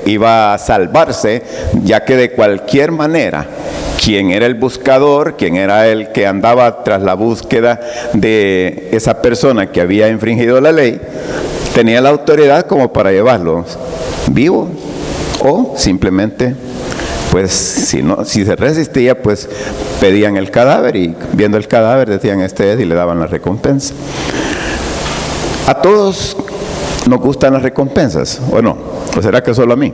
iba a salvarse, ya que de cualquier manera, quien era el buscador, quien era el que andaba tras la búsqueda de esa persona que había infringido la ley, tenía la autoridad como para llevarlo vivo, o simplemente, pues si se resistía, pues pedían el cadáver, y viendo el cadáver decían este es, y le daban la recompensa. A todos nos gustan las recompensas, ¿o no? ¿O será que solo a mí?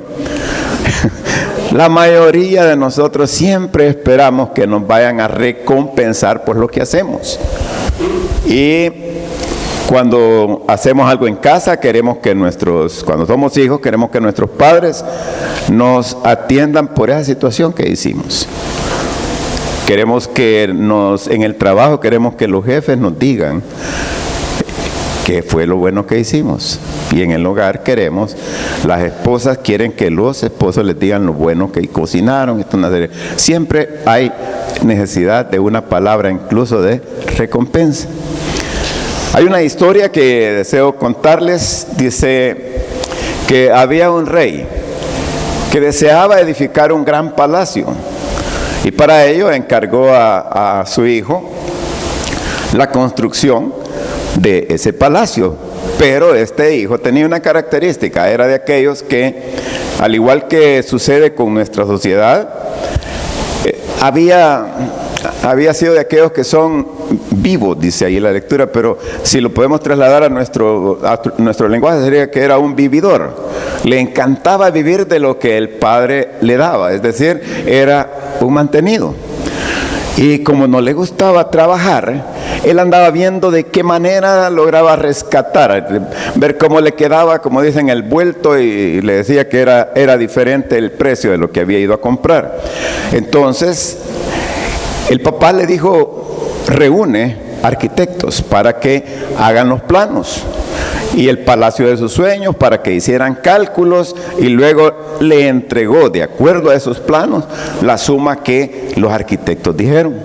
La mayoría de nosotros siempre esperamos que nos vayan a recompensar por lo que hacemos. Y cuando hacemos algo en casa, queremos que cuando somos hijos, queremos que nuestros padres nos atiendan por esa situación que hicimos. Queremos que en el trabajo, queremos que los jefes nos digan qué fue lo bueno que hicimos. Y en el hogar las esposas quieren que los esposos les digan lo bueno que cocinaron. Siempre hay necesidad de una palabra, incluso de recompensa. Hay una historia que deseo contarles. Dice que había un rey que deseaba edificar un gran palacio, y para ello encargó a su hijo la construcción de ese palacio. Pero este hijo tenía una característica, era de aquellos que, al igual que sucede con nuestra sociedad, había sido de aquellos que son vivos, dice ahí la lectura, pero si lo podemos trasladar a nuestro lenguaje, sería que era un vividor. Le encantaba vivir de lo que el padre le daba, es decir, era un mantenido. Y como no le gustaba trabajar, él andaba viendo de qué manera lograba rescatar, ver cómo le quedaba, como dicen, el vuelto, y le decía que era diferente el precio de lo que había ido a comprar. Entonces, el papá le dijo: reúne arquitectos para que hagan los planos y el palacio de sus sueños, para que hicieran cálculos, y luego le entregó, de acuerdo a esos planos, la suma que los arquitectos dijeron.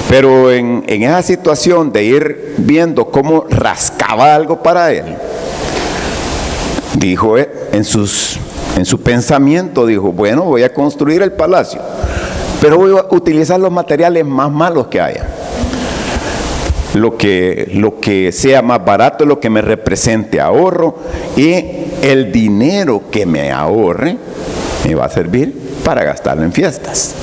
Pero en esa situación de ir viendo cómo rascaba algo para él, dijo en su pensamiento, dijo: bueno, voy a construir el palacio, pero voy a utilizar los materiales más malos que haya. Lo que sea más barato, lo que me represente ahorro, y el dinero que me ahorre me va a servir para gastarlo en fiestas.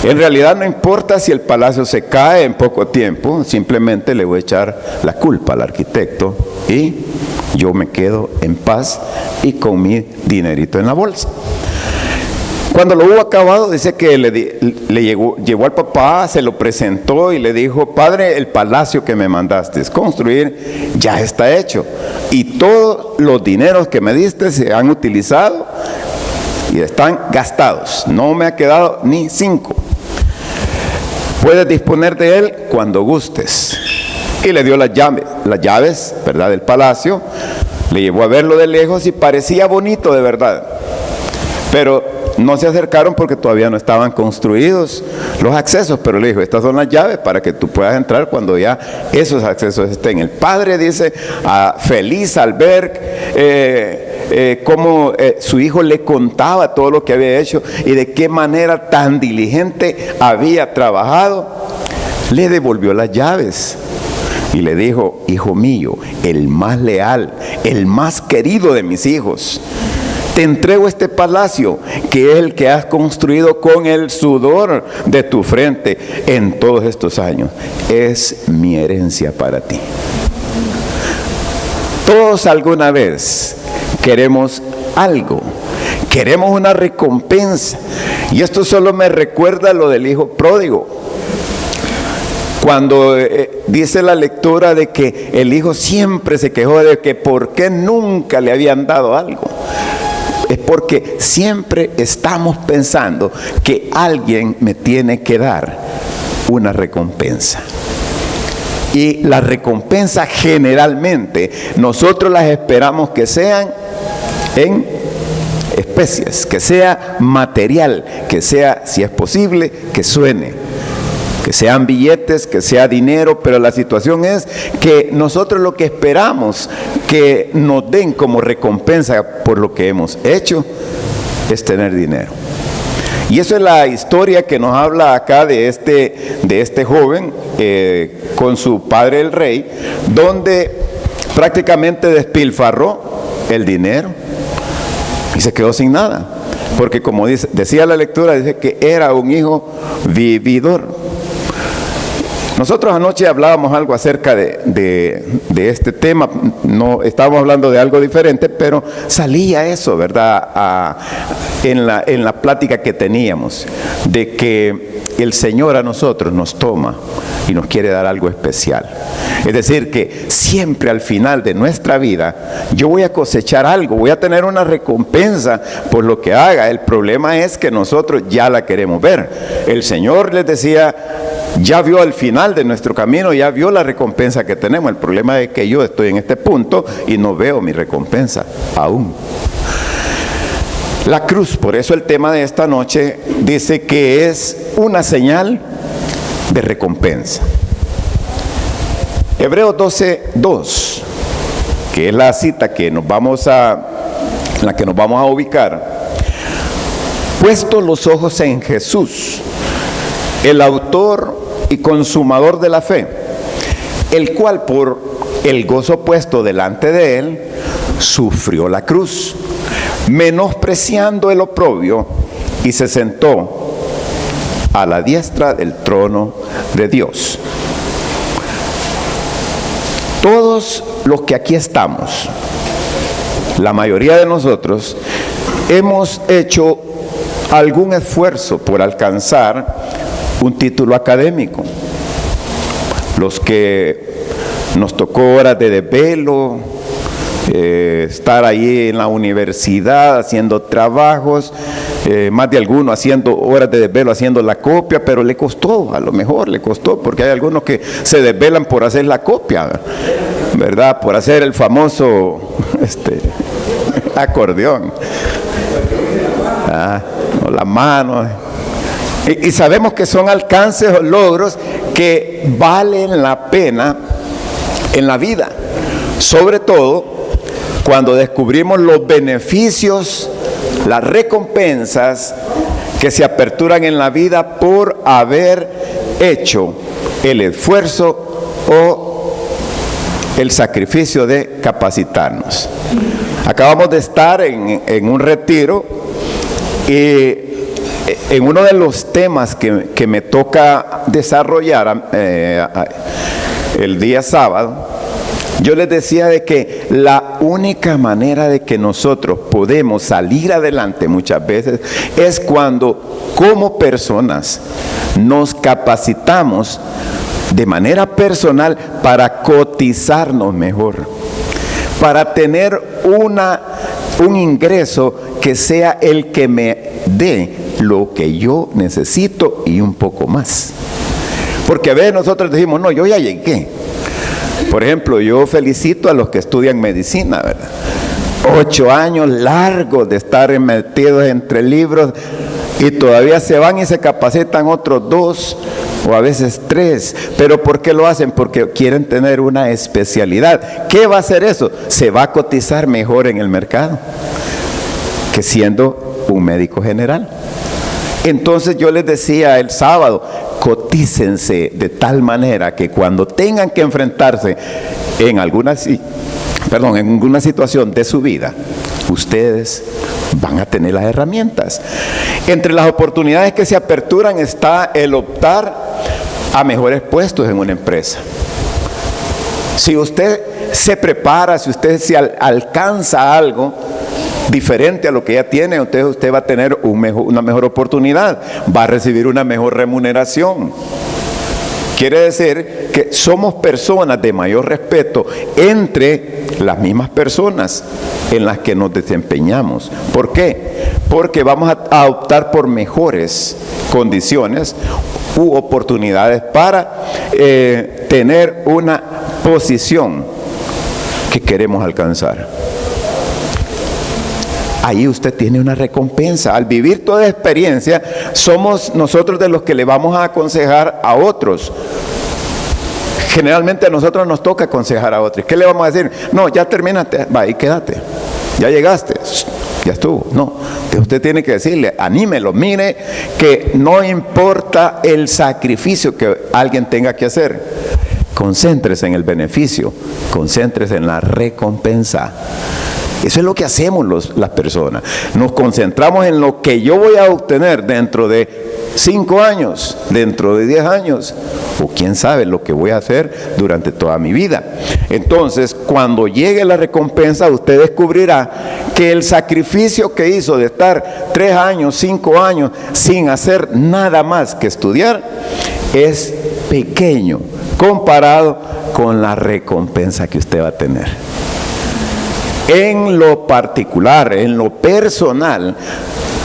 En realidad no importa si el palacio se cae en poco tiempo, simplemente le voy a echar la culpa al arquitecto y yo me quedo en paz y con mi dinerito en la bolsa. Cuando lo hubo acabado, dice que llevó al papá, se lo presentó y le dijo: padre, el palacio que me mandaste construir ya está hecho, y todos los dineros que me diste se han utilizado y están gastados, no me ha quedado ni 5. Puedes disponer de él cuando gustes. Y le dio las llaves, ¿verdad?, del palacio. Le llevó a verlo de lejos y parecía bonito de verdad, pero no se acercaron porque todavía no estaban construidos los accesos. Pero le dijo: estas son las llaves para que tú puedas entrar cuando ya esos accesos estén. El padre dice feliz al ver cómo su hijo le contaba todo lo que había hecho y de qué manera tan diligente había trabajado, le devolvió las llaves y le dijo: hijo mío, el más leal, el más querido de mis hijos, te entrego este palacio, que es el que has construido con el sudor de tu frente en todos estos años. Es mi herencia para ti. Todos alguna vez queremos algo, queremos una recompensa. Y esto solo me recuerda lo del hijo pródigo. Cuando dice la lectura de que el hijo siempre se quejó de que por qué nunca le habían dado algo. Es porque siempre estamos pensando que alguien me tiene que dar una recompensa. Y la recompensa generalmente nosotros las esperamos que sean en especies, que sea material, que sea, si es posible, que suene. que sean billetes, que sea dinero, pero la situación es que nosotros lo que esperamos que nos den como recompensa por lo que hemos hecho es tener dinero. Y eso es la historia que nos habla acá de este joven con su padre el rey, donde prácticamente despilfarró el dinero y se quedó sin nada. Porque como decía la lectura, dice que era un hijo vividor. Nosotros anoche hablábamos algo acerca de este tema, no estábamos hablando de algo diferente, pero salía eso, ¿verdad? En la plática que teníamos, de que el Señor a nosotros nos toma y nos quiere dar algo especial. Es decir, que siempre al final de nuestra vida yo voy a cosechar algo, voy a tener una recompensa por lo que haga. El problema es que nosotros ya la queremos ver. El Señor les decía, ya vio el final de nuestro camino, ya vio la recompensa que tenemos. El problema es que yo estoy en este punto y no veo mi recompensa aún. La cruz, por eso el tema de esta noche dice que es una señal de recompensa. Hebreos 12:2, que es la cita en la que nos vamos a ubicar. Puestos los ojos en Jesús, el autor y consumador de la fe, el cual por el gozo puesto delante de él, sufrió la cruz, menospreciando el oprobio, y se sentó a la diestra del trono de Dios. Todos los que aquí estamos, la mayoría de nosotros, hemos hecho algún esfuerzo por alcanzar un título académico. Los que nos tocó horas de desvelo, estar ahí en la universidad haciendo trabajos, más de alguno haciendo horas de desvelo, haciendo la copia, pero le costó, a lo mejor le costó, porque hay algunos que se desvelan por hacer la copia, ¿verdad? Por hacer el famoso acordeón, o la mano. Y sabemos que son alcances o logros que valen la pena en la vida, sobre todo cuando descubrimos los beneficios, las recompensas que se aperturan en la vida por haber hecho el esfuerzo o el sacrificio de capacitarnos. Acabamos de estar en un retiro y en uno de los temas que me toca desarrollar el día sábado, yo les decía de que la única manera de que nosotros podemos salir adelante muchas veces es cuando como personas nos capacitamos de manera personal para cotizarnos mejor, para tener un ingreso que sea el que me dé lo que yo necesito y un poco más. Porque a veces nosotros decimos, no, yo ya llegué. Por ejemplo, yo felicito a los que estudian medicina, ¿verdad? 8 años largos de estar metidos entre libros y todavía se van y se capacitan otros 2 o a veces 3. ¿Pero por qué lo hacen? Porque quieren tener una especialidad. ¿Qué va a hacer eso? Se va a cotizar mejor en el mercado que siendo un médico general. Entonces yo les decía el sábado, cotícense de tal manera que cuando tengan que enfrentarse en alguna situación de su vida, ustedes van a tener las herramientas. Entre las oportunidades que se aperturan está el optar a mejores puestos en una empresa. Si usted se prepara, si usted se alcanza algo diferente a lo que ya tiene, usted va a tener una mejor oportunidad, va a recibir una mejor remuneración. Quiere decir que somos personas de mayor respeto entre las mismas personas en las que nos desempeñamos. ¿Por qué? Porque vamos a optar por mejores condiciones u oportunidades para tener una posición que queremos alcanzar. ahí usted tiene una recompensa. Al vivir toda experiencia, somos nosotros de los que le vamos a aconsejar a otros. Generalmente a nosotros nos toca aconsejar a otros. ¿Qué le vamos a decir? No, ya terminaste, va y quédate. Ya llegaste, ya estuvo. No, usted tiene que decirle, anímelo, mire que no importa el sacrificio que alguien tenga que hacer. Concéntrese en el beneficio, concéntrese en la recompensa. Eso es lo que hacemos las personas. Nos concentramos en lo que yo voy a obtener dentro de 5 años, dentro de 10 años, o quién sabe lo que voy a hacer durante toda mi vida. Entonces, cuando llegue la recompensa, usted descubrirá que el sacrificio que hizo de estar 3 años, 5 años, sin hacer nada más que estudiar, es pequeño comparado con la recompensa que usted va a tener. En lo particular, en lo personal,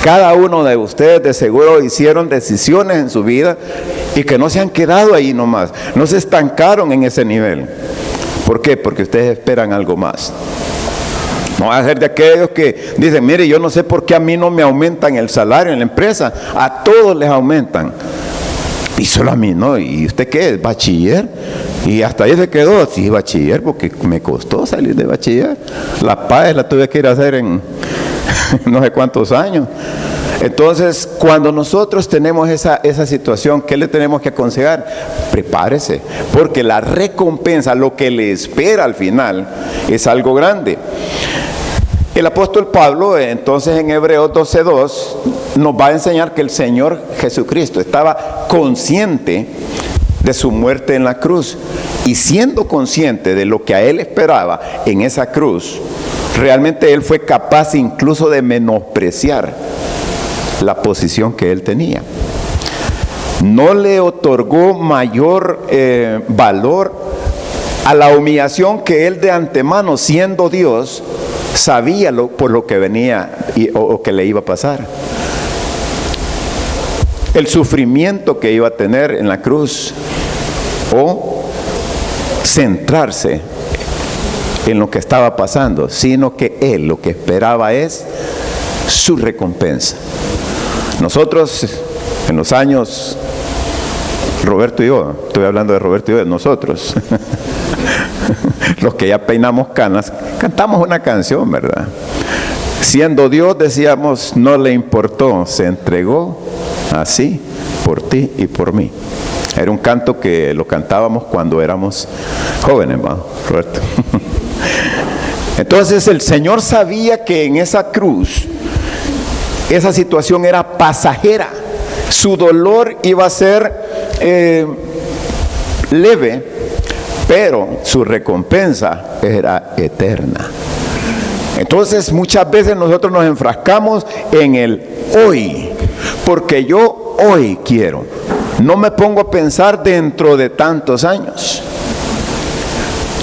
cada uno de ustedes de seguro hicieron decisiones en su vida y que no se han quedado ahí nomás, no se estancaron en ese nivel. ¿Por qué? Porque ustedes esperan algo más. No va a ser de aquellos que dicen, mire, yo no sé por qué a mí no me aumentan el salario en la empresa, a todos les aumentan. Y solo a mí, ¿no? ¿Y usted qué es? ¿Bachiller? Y hasta ahí se quedó, sí, bachiller, porque me costó salir de bachiller. La PAE la tuve que ir a hacer en no sé cuántos años. Entonces, cuando nosotros tenemos esa situación, ¿qué le tenemos que aconsejar? Prepárese, porque la recompensa, lo que le espera al final, es algo grande. El apóstol Pablo, entonces en Hebreos 12:2, nos va a enseñar que el Señor Jesucristo estaba consciente de su muerte en la cruz, y siendo consciente de lo que a él esperaba en esa cruz, realmente él fue capaz incluso de menospreciar la posición que él tenía. No le otorgó mayor valor a la humillación que él de antemano, siendo Dios, sabía por lo que venía o que le iba a pasar. El sufrimiento que iba a tener en la cruz, o centrarse en lo que estaba pasando, sino que él lo que esperaba es su recompensa. Nosotros en los años, Roberto y yo, estoy hablando de Roberto y yo, de nosotros, los que ya peinamos canas, cantamos una canción, ¿verdad? Siendo Dios, decíamos, no le importó, se entregó así por ti y por mí. Era un canto que lo cantábamos cuando éramos jóvenes, ¿no, Roberto? Entonces el Señor sabía que en esa cruz, esa situación era pasajera. Su dolor iba a ser leve, pero su recompensa era eterna. Entonces muchas veces nosotros nos enfrascamos en el hoy, porque yo hoy quiero. No me pongo a pensar dentro de tantos años.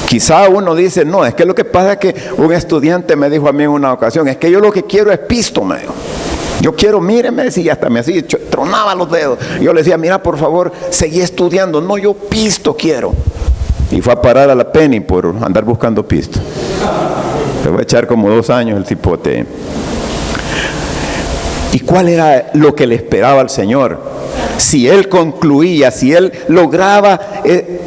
Quizá uno dice, no, es que lo que pasa es que un estudiante me dijo a mí en una ocasión, es que yo lo que quiero es pisto, me dijo. Yo quiero, míreme, y hasta me hacía, tronaba los dedos. Yo le decía, mira, por favor, seguí estudiando. No, yo pisto quiero. Y fue a parar a la Penny por andar buscando pisto. Le voy a echar como 2 años el cipote. ¿Y cuál era lo que le esperaba al Señor? Si él concluía, si él lograba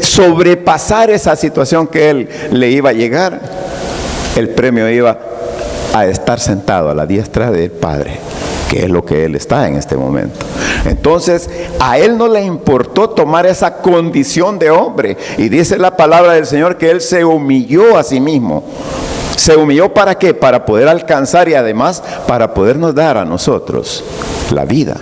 sobrepasar esa situación que él le iba a llegar, el premio iba a estar sentado a la diestra del Padre, que es lo que él está en este momento. Entonces, a él no le importó tomar esa condición de hombre, y dice la palabra del Señor que él se humilló a sí mismo. ¿Se humilló para qué? Para poder alcanzar y además para podernos dar a nosotros la vida,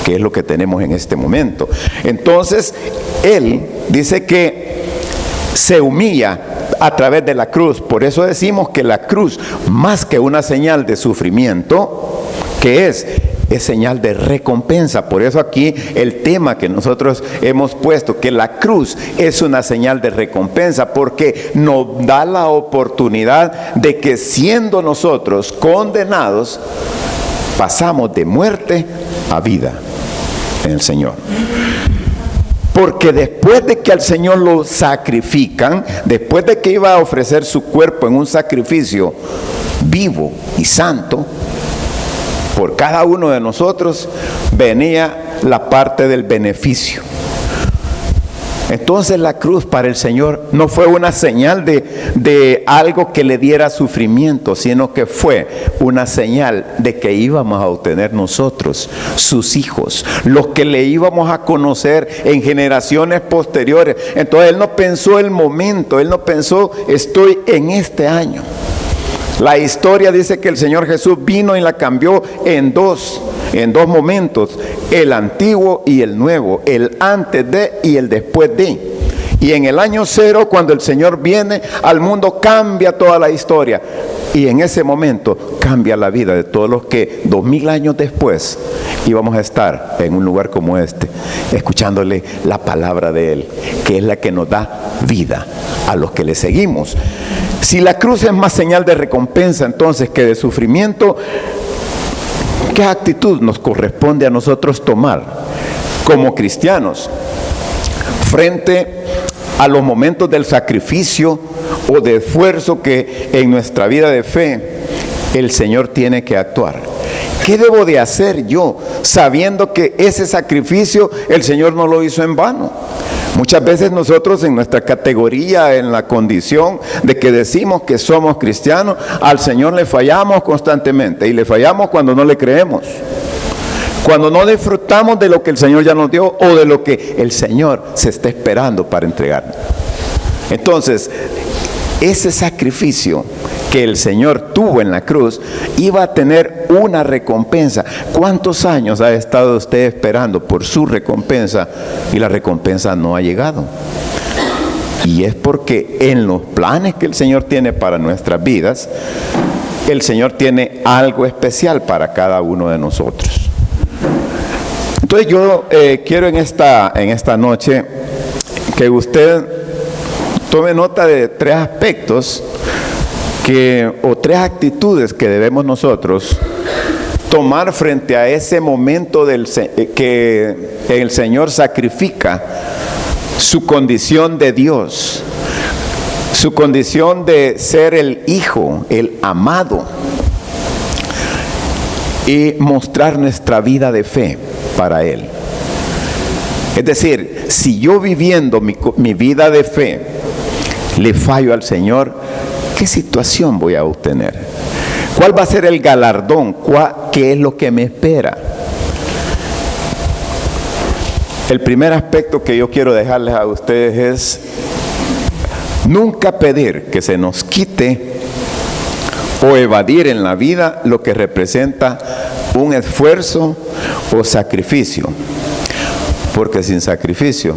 que es lo que tenemos en este momento. Entonces, él dice que se humilla a través de la cruz. Por eso decimos que la cruz, más que una señal de sufrimiento, ¿qué es? Es señal de recompensa. Por eso aquí el tema que nosotros hemos puesto, que la cruz es una señal de recompensa, porque nos da la oportunidad de que, siendo nosotros condenados, pasamos de muerte a vida en el Señor. Porque después de que al Señor lo sacrifican, después de que iba a ofrecer su cuerpo en un sacrificio vivo y santo, por cada uno de nosotros, venía la parte del beneficio. Entonces la cruz para el Señor no fue una señal de algo que le diera sufrimiento, sino que fue una señal de que íbamos a obtener nosotros, sus hijos, los que le íbamos a conocer en generaciones posteriores. Entonces Él no pensó el momento, Él no pensó estoy en este año. La historia dice que el Señor Jesús vino y la cambió en dos momentos, el antiguo y el nuevo, el antes de y el después de. Y en el año 0, cuando el Señor viene al mundo, cambia toda la historia. Y en ese momento cambia la vida de todos los que 2000 años después íbamos a estar en un lugar como este, escuchándole la palabra de Él, que es la que nos da vida a los que le seguimos. Si la cruz es más señal de recompensa entonces que de sufrimiento, ¿qué actitud nos corresponde a nosotros tomar como cristianos frente a los momentos del sacrificio o de esfuerzo que en nuestra vida de fe el Señor tiene que actuar? ¿Qué debo de hacer yo sabiendo que ese sacrificio el Señor no lo hizo en vano? Muchas veces nosotros en nuestra categoría, en la condición de que decimos que somos cristianos, al Señor le fallamos constantemente, y le fallamos cuando no le creemos, cuando no disfrutamos de lo que el Señor ya nos dio o de lo que el Señor se está esperando para entregarnos. Entonces, ese sacrificio que el Señor tuvo en la cruz iba a tener una recompensa. ¿Cuántos años ha estado usted esperando por su recompensa y la recompensa no ha llegado? Y es porque en los planes que el Señor tiene para nuestras vidas, el Señor tiene algo especial para cada uno de nosotros. Entonces yo quiero en esta noche que usted tome nota de 3 aspectos o 3 actitudes que debemos nosotros tomar frente a ese momento que el Señor sacrifica su condición de Dios, su condición de ser el Hijo, el amado, y mostrar nuestra vida de fe para Él. Es decir, si yo viviendo mi vida de fe le fallo al Señor, ¿qué situación voy a obtener? ¿Cuál va a ser el galardón? ¿Qué es lo que me espera? El primer aspecto que yo quiero dejarles a ustedes es nunca pedir que se nos quite o evadir en la vida lo que representa un esfuerzo o sacrificio, porque sin sacrificio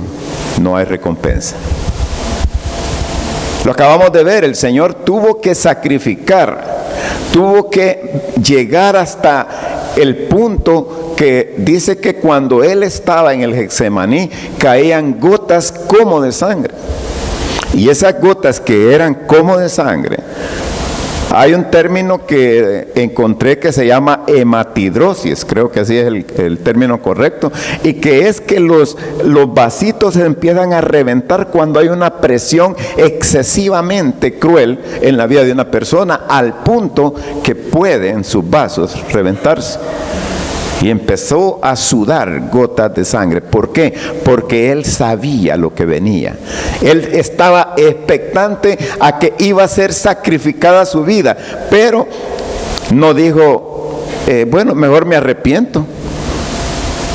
no hay recompensa. Lo acabamos de ver, el Señor tuvo que sacrificar, tuvo que llegar hasta el punto que dice que cuando Él estaba en el Getsemaní caían gotas como de sangre. Y esas gotas que eran como de sangre, hay un término que encontré que se llama hematidrosis, creo que así es el término correcto, y que es que los vasitos se empiezan a reventar cuando hay una presión excesivamente cruel en la vida de una persona, al punto que pueden sus vasos reventarse. Y empezó a sudar gotas de sangre. ¿Por qué? Porque Él sabía lo que venía. Él estaba expectante a que iba a ser sacrificada su vida. Pero no dijo, bueno, mejor me arrepiento.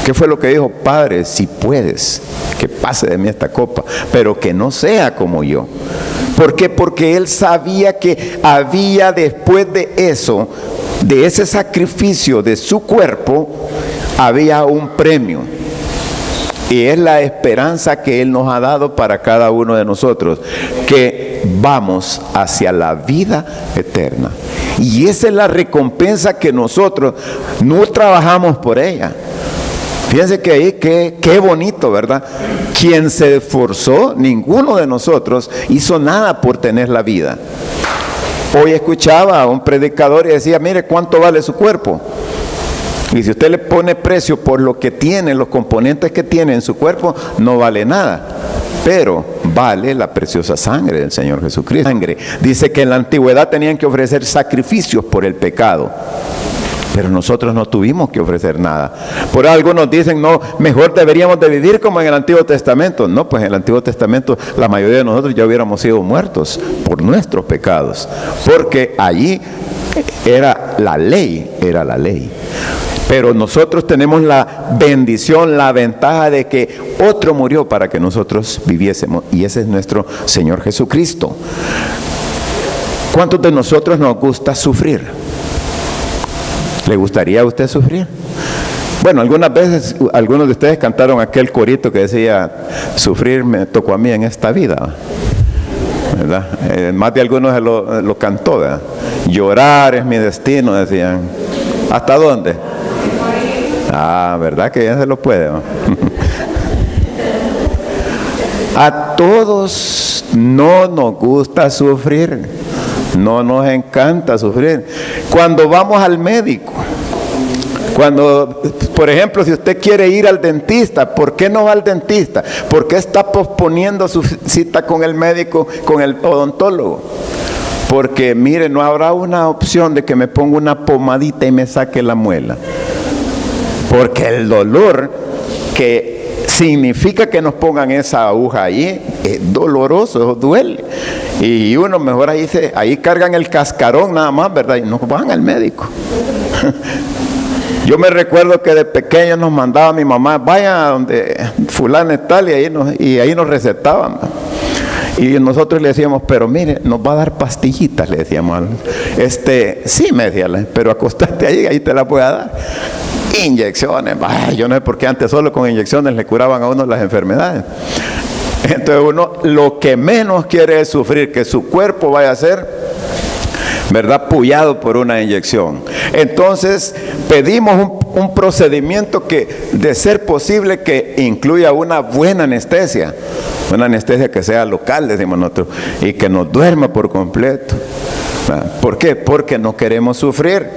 ¿Qué fue lo que dijo? Padre, si puedes, que pase de mí esta copa, pero que no sea como yo. ¿Por qué? Porque Él sabía que había después de eso, de ese sacrificio de su cuerpo, había un premio. Y es la esperanza que Él nos ha dado para cada uno de nosotros, que vamos hacia la vida eterna. Y esa es la recompensa que nosotros no trabajamos por ella. Fíjense que ahí, qué bonito, ¿verdad? Quien se esforzó, ninguno de nosotros hizo nada por tener la vida. Hoy escuchaba a un predicador y decía, mire cuánto vale su cuerpo. Y si usted le pone precio por lo que tiene, los componentes que tiene en su cuerpo, no vale nada. Pero vale la preciosa sangre del Señor Jesucristo. Dice que en la antigüedad tenían que ofrecer sacrificios por el pecado. Pero nosotros no tuvimos que ofrecer nada. Por algo algunos dicen, no, mejor deberíamos de vivir como en el Antiguo Testamento. No, pues en el Antiguo Testamento la mayoría de nosotros ya hubiéramos sido muertos por nuestros pecados. Porque allí era la ley. Pero nosotros tenemos la bendición, la ventaja de que otro murió para que nosotros viviésemos. Y ese es nuestro Señor Jesucristo. ¿Cuántos de nosotros nos gusta sufrir? ¿Le gustaría a usted sufrir? Bueno, algunas veces algunos de ustedes cantaron aquel corito que decía, sufrir me tocó a mí en esta vida, ¿verdad? Más de algunos lo cantó, ¿verdad? Llorar es mi destino, decían. ¿Hasta dónde? Ah, ¿verdad que ya se lo puede, ¿no? A todos no nos gusta sufrir, no nos encanta sufrir. Cuando vamos al médico, por ejemplo, si usted quiere ir al dentista, ¿por qué no va al dentista? ¿Por qué está posponiendo su cita con el médico, con el odontólogo? Porque, mire, no habrá una opción de que me ponga una pomadita y me saque la muela. Porque el dolor que significa que nos pongan esa aguja allí es doloroso, duele. Y uno mejor ahí cargan el cascarón nada más, ¿verdad? Y no van al médico. Yo me recuerdo que de pequeño nos mandaba mi mamá, vaya a donde fulana y tal, y ahí nos recetaban. Y nosotros le decíamos, pero mire, nos va a dar pastillitas, le decíamos. Sí, me decía, pero acostate ahí te la voy a dar. Inyecciones, yo no sé por qué antes solo con inyecciones le curaban a uno las enfermedades. Entonces uno lo que menos quiere es sufrir, que su cuerpo vaya a ser, ¿verdad?, pullado por una inyección. Entonces pedimos un procedimiento que, de ser posible, que incluya una buena anestesia que sea local, decimos nosotros, y que nos duerma por completo. ¿Por qué? Porque no queremos sufrir.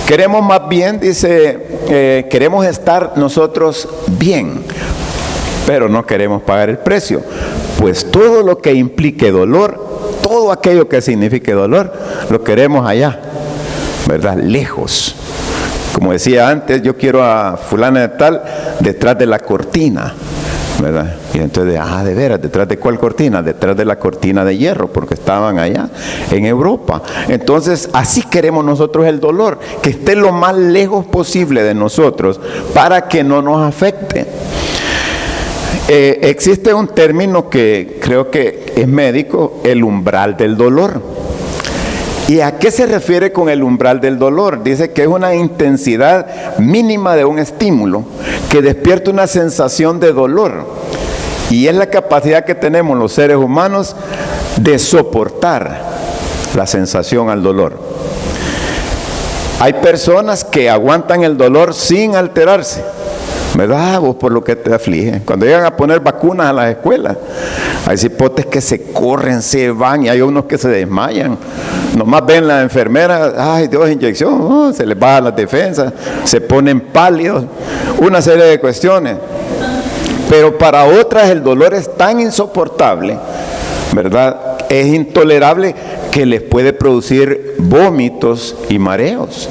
Queremos más bien, queremos estar nosotros bien, pero no queremos pagar el precio. Pues todo lo que implique dolor, todo aquello que signifique dolor, lo queremos allá, ¿verdad? Lejos. Como decía antes, yo quiero a fulana de tal detrás de la cortina, ¿verdad? Y entonces, de veras, ¿detrás de cuál cortina? Detrás de la cortina de hierro, porque estaban allá en Europa. Entonces, así queremos nosotros el dolor, que esté lo más lejos posible de nosotros para que no nos afecte. Existe un término que creo que es médico, el umbral del dolor. ¿Y a qué se refiere con el umbral del dolor? Dice que es una intensidad mínima de un estímulo que despierta una sensación de dolor. Y es la capacidad que tenemos los seres humanos de soportar la sensación al dolor. Hay personas que aguantan el dolor sin alterarse, ¿verdad? Vos por lo que te aflige. Cuando llegan a poner vacunas a las escuelas, hay cipotes que se corren, se van, y hay unos que se desmayan. Nomás ven la enfermera, ay Dios, inyección, se les baja las defensas, se ponen pálidos, una serie de cuestiones. Pero para otras el dolor es tan insoportable, ¿verdad? Es intolerable que les puede producir vómitos y mareos.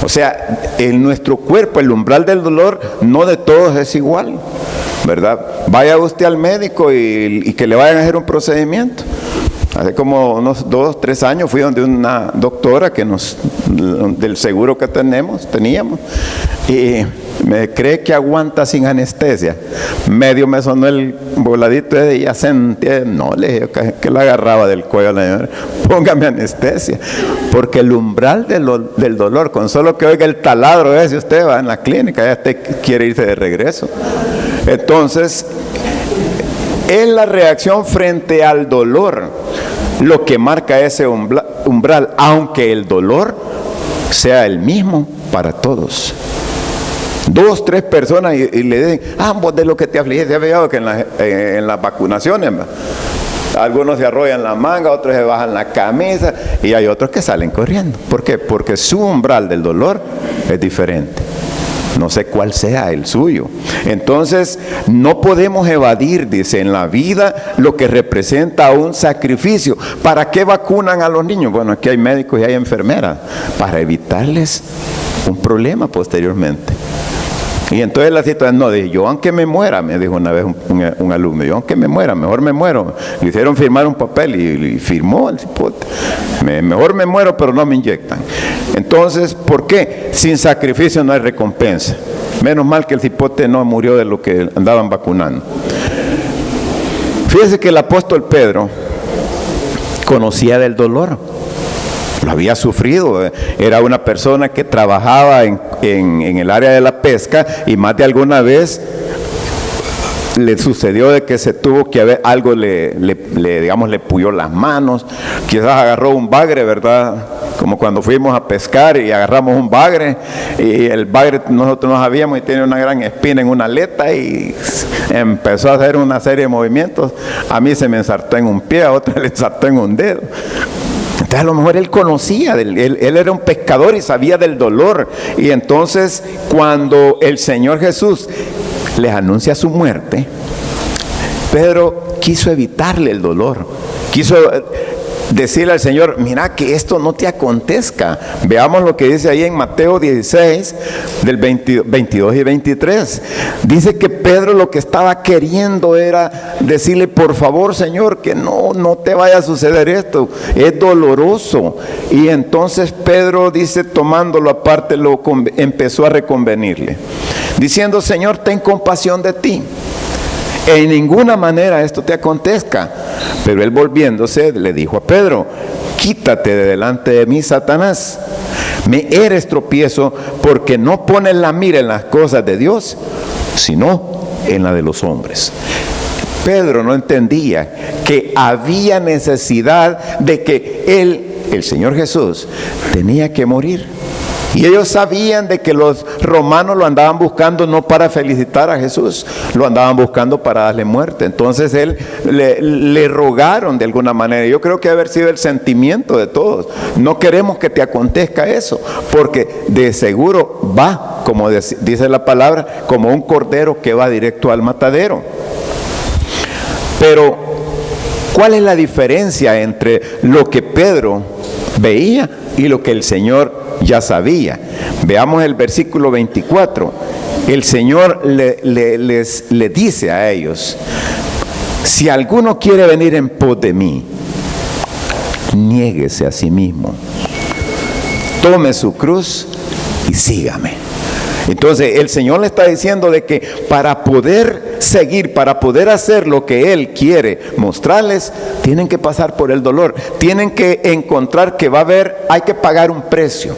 O sea, en nuestro cuerpo el umbral del dolor no de todos es igual, ¿verdad? Vaya usted al médico y que le vayan a hacer un procedimiento. Hace como unos 2, 3 años fui donde una doctora que del seguro que teníamos, y me cree que aguanta sin anestesia. Medio me sonó el voladito y ya sentí, no, le dije que la agarraba del cuello a la señora, póngame anestesia, porque el umbral del dolor, con solo que oiga el taladro ese, usted va en la clínica, ya usted quiere irse de regreso. Entonces, es la reacción frente al dolor lo que marca ese umbral, aunque el dolor sea el mismo para todos. 2, 3 personas y le dicen, vos de lo que te aflige, te ha fijado que en las vacunaciones, algunos se arrollan la manga, otros se bajan la camisa, y hay otros que salen corriendo. ¿Por qué? Porque su umbral del dolor es diferente. no sé cuál sea el suyo. Entonces, no podemos evadir, dice, en la vida lo que representa un sacrificio. ¿Para qué vacunan a los niños? Bueno, aquí hay médicos y hay enfermeras, para evitarles un problema posteriormente. Y entonces la situación, no, dije, yo aunque me muera, me dijo una vez un alumno, yo aunque me muera, mejor me muero. Le hicieron firmar un papel y firmó el cipote. Mejor me muero, pero no me inyectan. Entonces, ¿por qué? Sin sacrificio no hay recompensa. Menos mal que el cipote no murió de lo que andaban vacunando. Fíjese que el apóstol Pedro conocía del dolor. Lo había sufrido, era una persona que trabajaba en el área de la pesca y más de alguna vez le sucedió de que se tuvo que haber algo, le puyó las manos, quizás agarró un bagre, ¿verdad? Como cuando fuimos a pescar y agarramos un bagre y el bagre nosotros no sabíamos y tiene una gran espina en una aleta y empezó a hacer una serie de movimientos. A mí se me ensartó en un pie, a otra le ensartó en un dedo. Entonces a lo mejor él conocía, él era un pescador y sabía del dolor. Y entonces cuando el Señor Jesús les anuncia su muerte, Pedro quiso evitarle el dolor, quiso decirle al Señor, mira que esto no te acontezca. Veamos lo que dice ahí en Mateo 16, del 22 y 23. Dice que Pedro lo que estaba queriendo era decirle, por favor, Señor, que no te vaya a suceder esto, es doloroso. Y entonces Pedro dice, tomándolo aparte, empezó a reconvenirle, diciendo, Señor, ten compasión de ti. En ninguna manera esto te acontezca. Pero él volviéndose le dijo a Pedro, quítate de delante de mí, Satanás. Me eres tropiezo porque no pones la mira en las cosas de Dios, sino en la de los hombres. Pedro no entendía que había necesidad de que el Señor Jesús, tenía que morir. Y ellos sabían de que los romanos lo andaban buscando no para felicitar a Jesús, lo andaban buscando para darle muerte. Entonces le rogaron de alguna manera. Yo creo que debe haber sido el sentimiento de todos. No queremos que te acontezca eso, porque de seguro va, como dice la palabra, como un cordero que va directo al matadero. Pero, ¿cuál es la diferencia entre lo que Pedro veía y lo que el Señor ya sabía? Veamos el versículo 24. El Señor le dice a ellos, si alguno quiere venir en pos de mí, niéguese a sí mismo, tome su cruz y sígame. Entonces el Señor le está diciendo de que para poder seguir, para poder hacer lo que Él quiere mostrarles, tienen que pasar por el dolor, tienen que encontrar que hay que pagar un precio.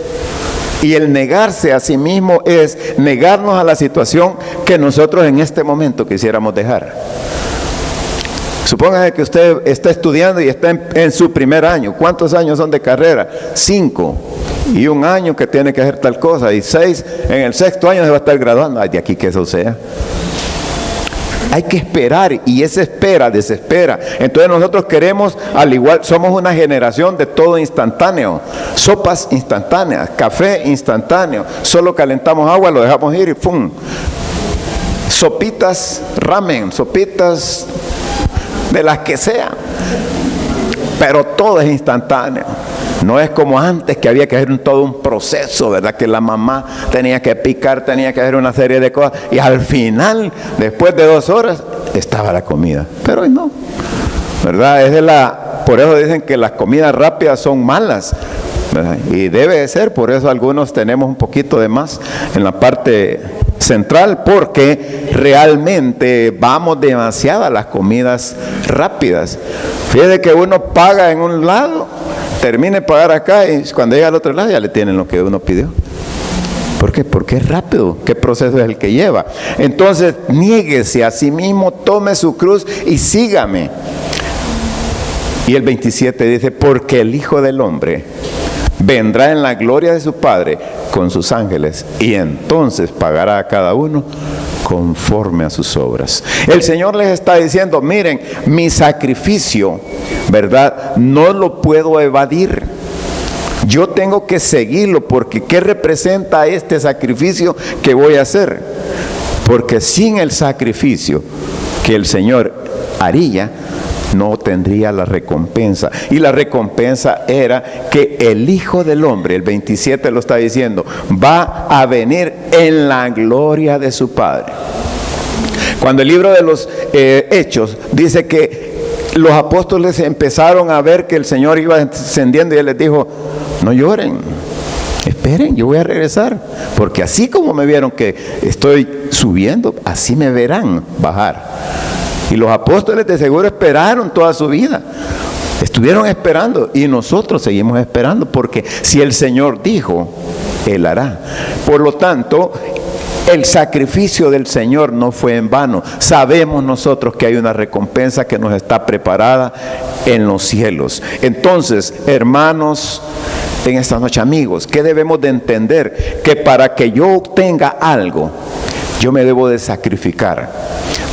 Y el negarse a sí mismo es negarnos a la situación que nosotros en este momento quisiéramos dejar. Supóngase que usted está estudiando y está en su primer año. ¿Cuántos años son de carrera? 5. Y 1 año que tiene que hacer tal cosa. Y 6, en el 6º año se va a estar graduando. Ay, de aquí que eso sea. Hay que esperar, y esa espera desespera. Entonces nosotros queremos, al igual, somos una generación de todo instantáneo. Sopas instantáneas, café instantáneo. Solo calentamos agua, lo dejamos ir y ¡pum! Sopitas, ramen, sopitas de las que sean. Pero todo es instantáneo. No es como antes, que había que hacer todo un proceso, ¿verdad? Que la mamá tenía que picar, tenía que hacer una serie de cosas. Y al final, después de 2 horas, estaba la comida. Pero hoy no, ¿verdad? Por eso dicen que las comidas rápidas son malas, ¿verdad? Y debe de ser, por eso algunos tenemos un poquito de más en la parte central, porque realmente vamos demasiado a las comidas rápidas. Fíjate que uno paga en un lado, termina de pagar acá y cuando llega al otro lado ya le tienen lo que uno pidió. ¿Por qué? Porque es rápido. ¿Qué proceso es el que lleva? Entonces, niéguese a sí mismo, tome su cruz y sígame. Y el 27 dice, porque el Hijo del Hombre vendrá en la gloria de su Padre con sus ángeles y entonces pagará a cada uno conforme a sus obras. El Señor les está diciendo, miren, mi sacrificio, ¿verdad? No lo puedo evadir. Yo tengo que seguirlo, porque ¿qué representa este sacrificio que voy a hacer? Porque sin el sacrificio que el Señor haría, no tendría la recompensa. Y la recompensa era que el Hijo del Hombre, el 27 lo está diciendo, va a venir en la gloria de su Padre. Cuando el libro de los Hechos dice que los apóstoles empezaron a ver que el Señor iba descendiendo, y Él les dijo: no lloren, esperen, yo voy a regresar, porque así como me vieron que estoy subiendo, así me verán bajar. Y los apóstoles de seguro esperaron toda su vida, estuvieron esperando, y nosotros seguimos esperando, porque si el Señor dijo, Él hará. Por lo tanto, el sacrificio del Señor no fue en vano. Sabemos nosotros que hay una recompensa que nos está preparada en los cielos. Entonces, hermanos, en esta noche, amigos, ¿qué debemos de entender? Que para que yo obtenga algo, yo me debo de sacrificar,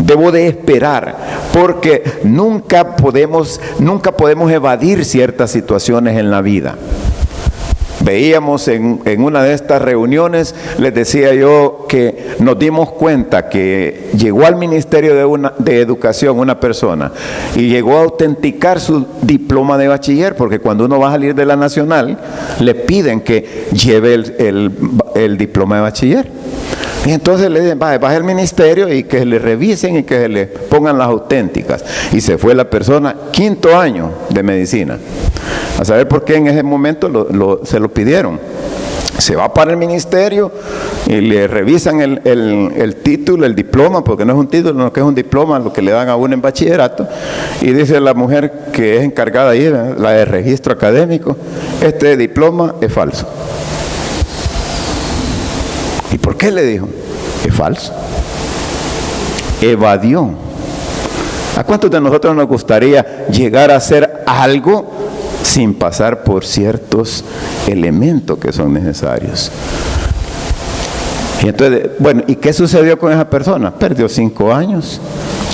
debo de esperar, porque nunca podemos evadir ciertas situaciones en la vida. Veíamos en una de estas reuniones, les decía yo que nos dimos cuenta que llegó al Ministerio de Educación una persona y llegó a autenticar su diploma de bachiller, porque cuando uno va a salir de la nacional le piden que lleve el diploma de bachiller. Y entonces le dicen: baje al ministerio y que le revisen y que se le pongan las auténticas. Y se fue la persona, 5º año de medicina. A saber por qué en ese momento se lo pidieron. Se va para el ministerio y le revisan el título, el diploma, porque no es un título, no, que es un diploma, lo que le dan a uno en bachillerato. Y dice la mujer que es encargada ahí, la de registro académico: este diploma es falso. ¿Y por qué le dijo? Es falso. Evadió. ¿A cuántos de nosotros nos gustaría llegar a hacer algo sin pasar por ciertos elementos que son necesarios? Y entonces, bueno, ¿y qué sucedió con esa persona? Perdió 5 años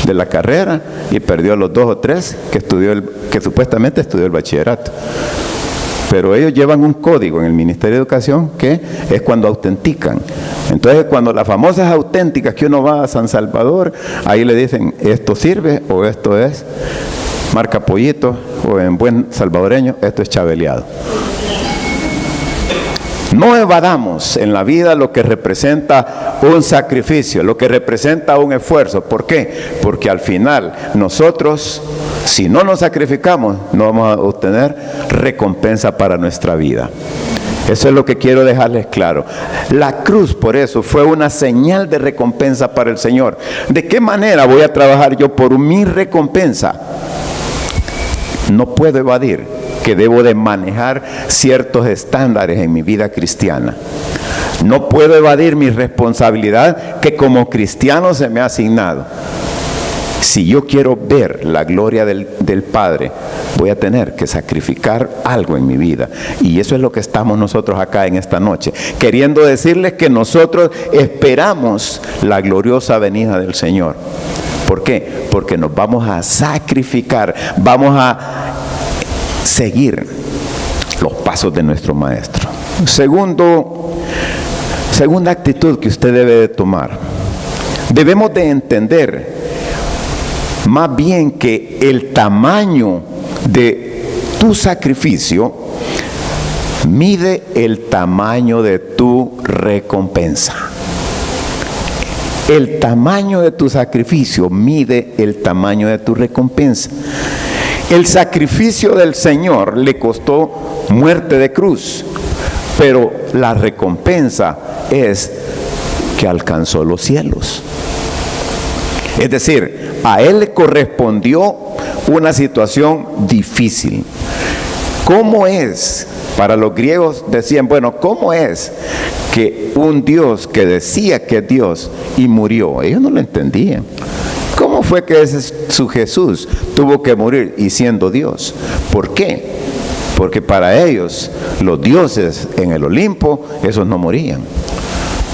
de la carrera y perdió los 2 o 3 que supuestamente estudió el bachillerato. Pero ellos llevan un código en el Ministerio de Educación que es cuando autentican. Entonces, cuando las famosas auténticas que uno va a San Salvador, ahí le dicen: esto sirve, o esto es marca pollito, o en buen salvadoreño, esto es chabeleado. No evadamos en la vida lo que representa un sacrificio, lo que representa un esfuerzo. ¿Por qué? Porque al final nosotros, si no nos sacrificamos, no vamos a obtener recompensa para nuestra vida. Eso es lo que quiero dejarles claro. La cruz, por eso, fue una señal de recompensa para el Señor. ¿De qué manera voy a trabajar yo por mi recompensa? No puedo evadir que debo de manejar ciertos estándares en mi vida cristiana. No puedo evadir mi responsabilidad que como cristiano se me ha asignado. Si yo quiero ver la gloria del Padre, voy a tener que sacrificar algo en mi vida. Y eso es lo que estamos nosotros acá en esta noche, queriendo decirles que nosotros esperamos la gloriosa venida del Señor. ¿Por qué? Porque nos vamos a sacrificar, vamos a seguir los pasos de nuestro Maestro. Segunda actitud que usted debe de tomar. Debemos de entender más bien que el tamaño de tu sacrificio mide el tamaño de tu recompensa. El tamaño de tu sacrificio mide el tamaño de tu recompensa. El sacrificio del Señor le costó muerte de cruz, pero la recompensa es que alcanzó los cielos. Es decir, a Él le correspondió una situación difícil. ¿Cómo es? Para los griegos decían: bueno, ¿cómo es que un Dios que decía que es Dios y murió? Ellos no lo entendían. ¿Cómo fue que su Jesús tuvo que morir y siendo Dios? ¿Por qué? Porque para ellos, los dioses en el Olimpo, esos no morían.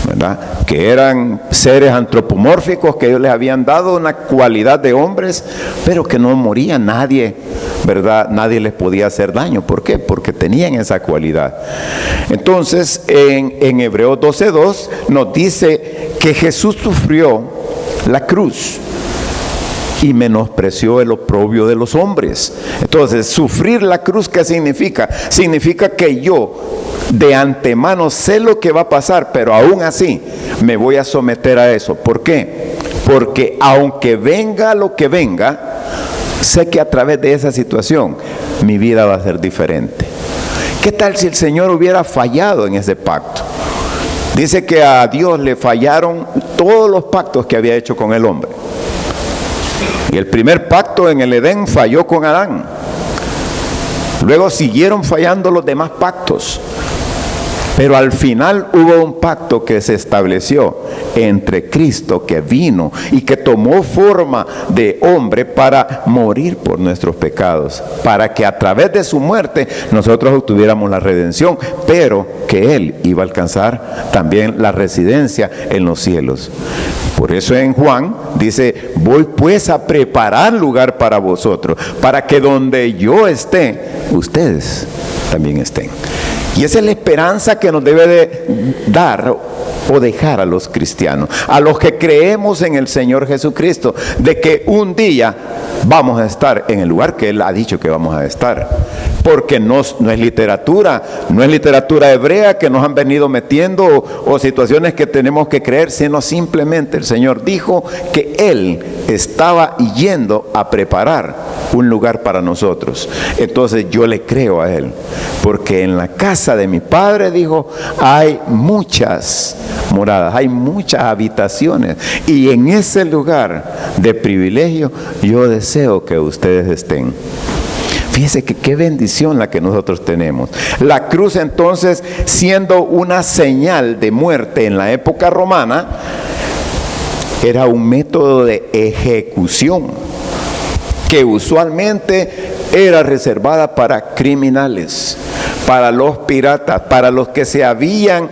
¿verdad? Que eran seres antropomórficos, que ellos les habían dado una cualidad de hombres, pero que no moría nadie, ¿verdad? Nadie les podía hacer daño. ¿Por qué? Porque tenían esa cualidad. Entonces, en Hebreos 12:2 nos dice que Jesús sufrió la cruz y menospreció el oprobio de los hombres. Entonces, sufrir la cruz, ¿qué significa? Significa que yo de antemano sé lo que va a pasar, pero aún así me voy a someter a eso. ¿Por qué? Porque aunque venga lo que venga, sé que a través de esa situación mi vida va a ser diferente. ¿Qué tal si el Señor hubiera fallado en ese pacto? Dice que a Dios le fallaron todos los pactos que había hecho con el hombre. Y el primer pacto en el Edén falló con Adán. Luego siguieron fallando los demás pactos. Pero al final hubo un pacto que se estableció entre Cristo, que vino y que tomó forma de hombre para morir por nuestros pecados, para que a través de su muerte nosotros obtuviéramos la redención, pero que Él iba a alcanzar también la residencia en los cielos. Por eso en Juan dice: voy pues a preparar lugar para vosotros, para que donde yo esté, ustedes también estén. Y esa es la esperanza que nos debe de dar o dejar a los cristianos, a los que creemos en el Señor Jesucristo, de que un día vamos a estar en el lugar que Él ha dicho que vamos a estar. Porque no es literatura hebrea que nos han venido metiendo o situaciones que tenemos que creer, sino simplemente el Señor dijo que Él estaba yendo a preparar un lugar para nosotros. Entonces yo le creo a Él, porque en la casa de mi Padre, dijo, hay muchas moradas, hay muchas habitaciones, y en ese lugar de privilegio yo deseo que ustedes estén. Fíjense que qué bendición la que nosotros tenemos. La cruz, entonces, siendo una señal de muerte en la época romana, era un método de ejecución que usualmente era reservada para criminales, para los piratas, para los que se habían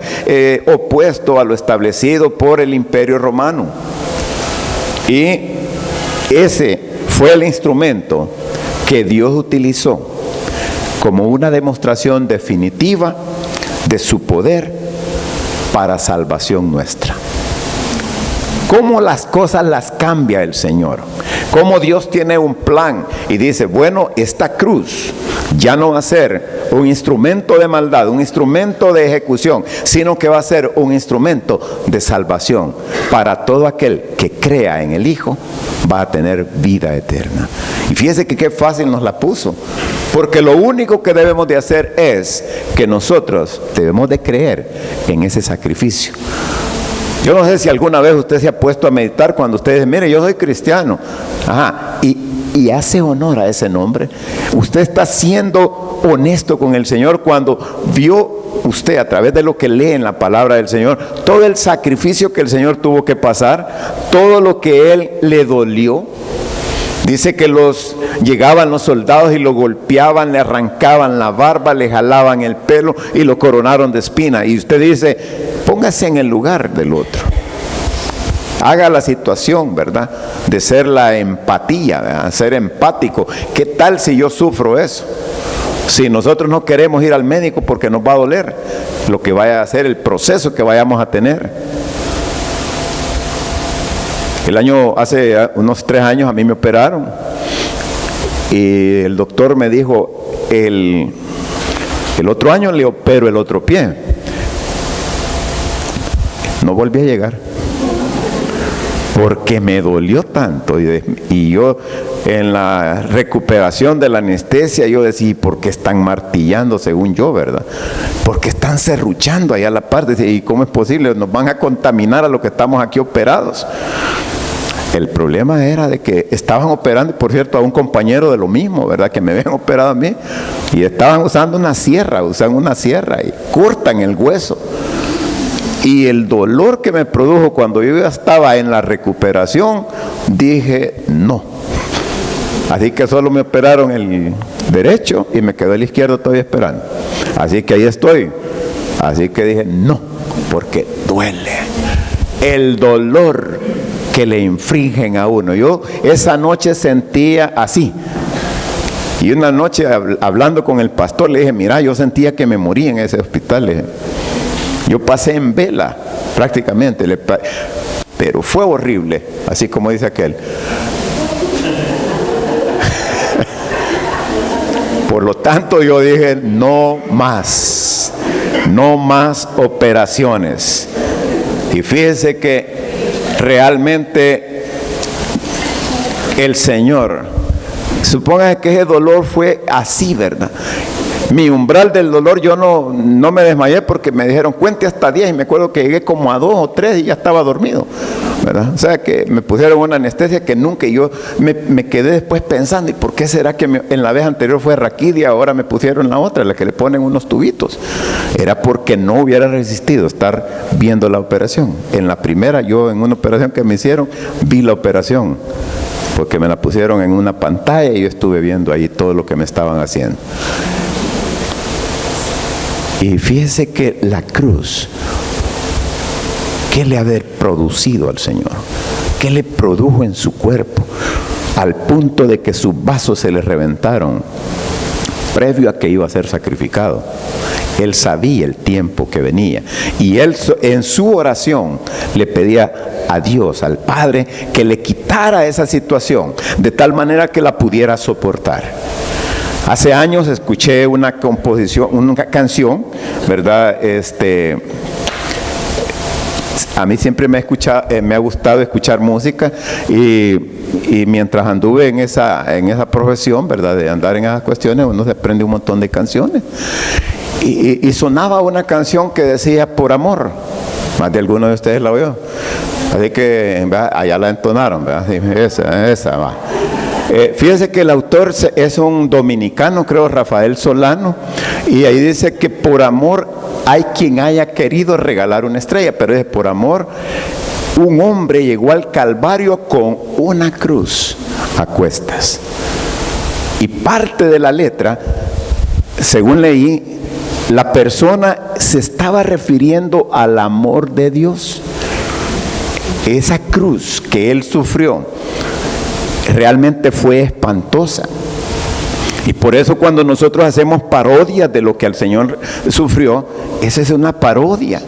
opuesto a lo establecido por el Imperio Romano. Y ese fue el instrumento que Dios utilizó como una demostración definitiva de su poder para salvación nuestra. ¿Cómo las cosas las cambia el Señor? ¿Cómo Dios tiene un plan y dice, bueno, esta cruz ya no va a ser un instrumento de maldad, un instrumento de ejecución, sino que va a ser un instrumento de salvación para todo aquel que crea en el Hijo? Va a tener vida eterna. Y fíjense que qué fácil nos la puso, porque lo único que debemos de hacer es que nosotros debemos de creer en ese sacrificio. Yo no sé si alguna vez usted se ha puesto a meditar cuando usted dice, mire, yo soy cristiano, y hace honor a ese nombre. Usted está siendo honesto con el Señor cuando vio usted, a través de lo que lee en la palabra del Señor, todo el sacrificio que el Señor tuvo que pasar, todo lo que Él le dolió. Dice que llegaban los soldados y lo golpeaban, le arrancaban la barba, le jalaban el pelo y lo coronaron de espina. Y usted dice, póngase en el lugar del otro. Haga la situación, ¿verdad? De ser la empatía, ¿verdad? Ser empático. ¿Qué tal si yo sufro eso? Si nosotros no queremos ir al médico porque nos va a doler lo que vaya a ser el proceso que vayamos a tener. Hace unos 3 años a mí me operaron y el doctor me dijo, el otro año le opero el otro pie. No volví a llegar porque me dolió tanto, y yo en la recuperación de la anestesia yo decía, ¿por qué están martillando según yo, verdad? Porque están serruchando allá a la parte, y ¿cómo es posible? Nos van a contaminar a los que estamos aquí operados. El problema era de que estaban operando, por cierto, a un compañero de lo mismo, ¿verdad? Que me habían operado a mí, y estaban usando una sierra, y cortan el hueso. Y el dolor que me produjo cuando yo ya estaba en la recuperación, dije no. Así que solo me operaron el derecho y me quedó el izquierdo todavía esperando. Así que ahí estoy. Así que dije no. porque duele. El dolor que le infringen a uno. Yo esa noche sentía así. Y una noche hablando con el pastor le dije, mira, yo sentía que me moría en ese hospital. Le dije, yo pasé en vela prácticamente, pero fue horrible, así como dice aquel. Por lo tanto yo dije, no más operaciones. Y fíjese que realmente el Señor, suponga que ese dolor fue así, ¿verdad? Mi umbral del dolor, yo no me desmayé porque me dijeron cuente hasta 10 y me acuerdo que llegué como a 2 o 3 y ya estaba dormido, ¿verdad? O sea que me pusieron una anestesia que nunca, yo me quedé después pensando, ¿y por qué será que en la vez anterior fue raquidia, ahora me pusieron la otra, la que le ponen unos tubitos? Era porque no hubiera resistido estar viendo la operación. En la primera, yo en una operación que me hicieron, vi la operación, porque me la pusieron en una pantalla y yo estuve viendo ahí todo lo que me estaban haciendo. Y fíjese que la cruz, ¿qué le ha producido al Señor? ¿Qué le produjo en su cuerpo? Al punto de que sus vasos se le reventaron previo a que iba a ser sacrificado. Él sabía el tiempo que venía. Y él en su oración le pedía a Dios, al Padre, que le quitara esa situación, de tal manera que la pudiera soportar. Hace años escuché una composición, una canción, ¿verdad? A mí siempre me ha gustado escuchar música y mientras anduve en esa profesión, ¿verdad? De andar en esas cuestiones, uno se aprende un montón de canciones. Y sonaba una canción que decía por amor. Más de alguno de ustedes la oyó. Así que allá la entonaron, ¿verdad? Sí, esa va. Fíjense que el autor es un dominicano, creo, Rafael Solano, y ahí dice que por amor hay quien haya querido regalar una estrella, pero es por amor un hombre llegó al Calvario con una cruz a cuestas. Y parte de la letra, según leí, la persona se estaba refiriendo al amor de Dios. Esa cruz que él sufrió realmente fue espantosa. Y por eso cuando nosotros hacemos parodias de lo que el Señor sufrió, esa es una parodia.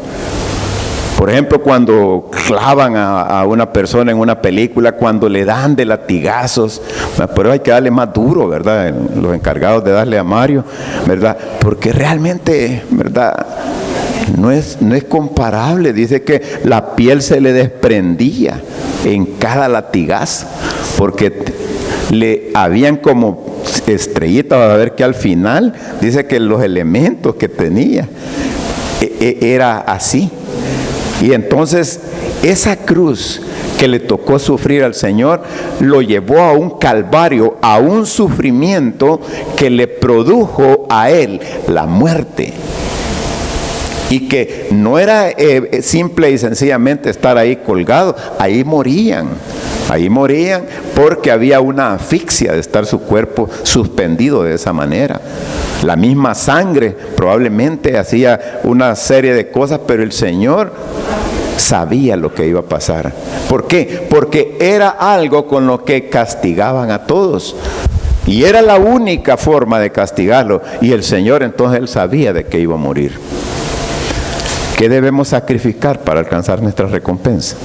Por ejemplo, cuando clavan a una persona en una película, cuando le dan de latigazos, pero hay que darle más duro, ¿verdad? Los encargados de darle a Mario, ¿verdad? Porque realmente, ¿verdad? No es comparable. Dice que la piel se le desprendía en cada latigazo, porque le habían como estrellitas, a ver que al final dice que los elementos que tenía era así. Y entonces esa cruz que le tocó sufrir al Señor lo llevó a un calvario, a un sufrimiento que le produjo a él la muerte. Y que no era simple y sencillamente estar ahí colgado, ahí morían porque había una asfixia de estar su cuerpo suspendido de esa manera. La misma sangre probablemente hacía una serie de cosas, pero el Señor sabía lo que iba a pasar. ¿Por qué? Porque era algo con lo que castigaban a todos. Y era la única forma de castigarlo. Y el Señor entonces él sabía de que iba a morir. ¿Qué debemos sacrificar para alcanzar nuestra recompensa?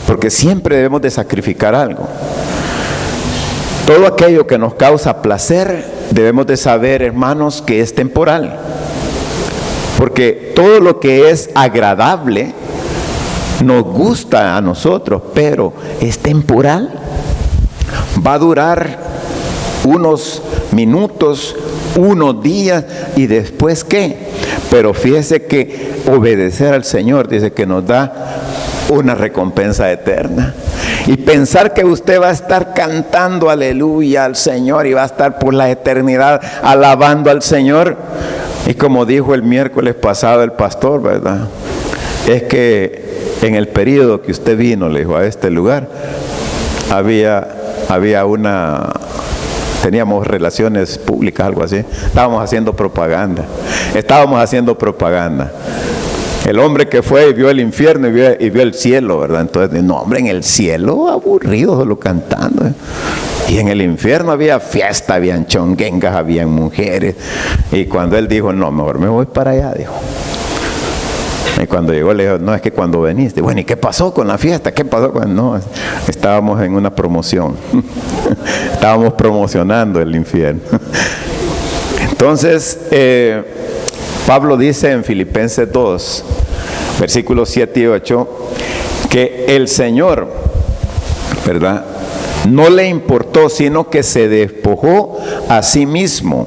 Porque siempre debemos de sacrificar algo. Todo aquello que nos causa placer, debemos de saber, hermanos, que es temporal. Porque todo lo que es agradable nos gusta a nosotros, pero es temporal. Va a durar unos minutos, unos días, y después ¿qué? Pero fíjese que obedecer al Señor dice que nos da una recompensa eterna. Y pensar que usted va a estar cantando aleluya al Señor y va a estar por la eternidad alabando al Señor. Y como dijo el miércoles pasado el pastor, ¿verdad? Es que en el periodo que usted vino, le dijo, a este lugar, teníamos relaciones públicas, algo así. Estábamos haciendo propaganda. El hombre que fue y vio el infierno y vio el cielo, ¿verdad? Entonces, no, hombre, en el cielo aburrido solo cantando. Y en el infierno había fiesta, habían chonguengas, habían mujeres. Y cuando él dijo, no, mejor me voy para allá, dijo. Y cuando llegó le dijo, no, es que cuando veniste, bueno, ¿y qué pasó con la fiesta? ¿Qué pasó con...? No, estábamos en una promoción. Estábamos promocionando el infierno. Entonces, Pablo dice en Filipenses 2, versículos 7 y 8, que el Señor, ¿verdad?, no le importó, sino que se despojó a sí mismo,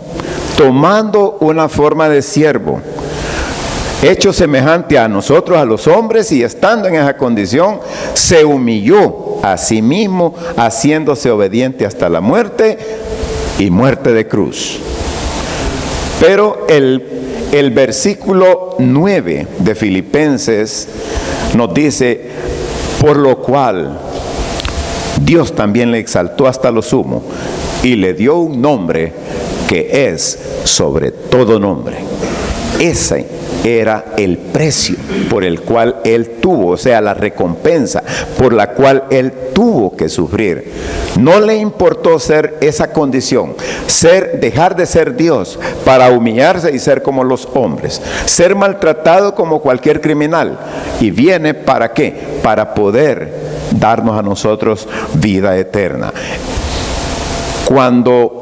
tomando una forma de siervo, hecho semejante a nosotros, a los hombres, y estando en esa condición, se humilló a sí mismo, haciéndose obediente hasta la muerte, y muerte de cruz. Pero el versículo 9 de Filipenses nos dice, por lo cual Dios también le exaltó hasta lo sumo y le dio un nombre que es sobre todo nombre. Ese era el precio por el cual él tuvo, o sea, la recompensa por la cual él tuvo que sufrir. No le importó ser esa condición, dejar de ser Dios para humillarse y ser como los hombres, ser maltratado como cualquier criminal. ¿Y viene para qué? Para poder darnos a nosotros vida eterna. Cuando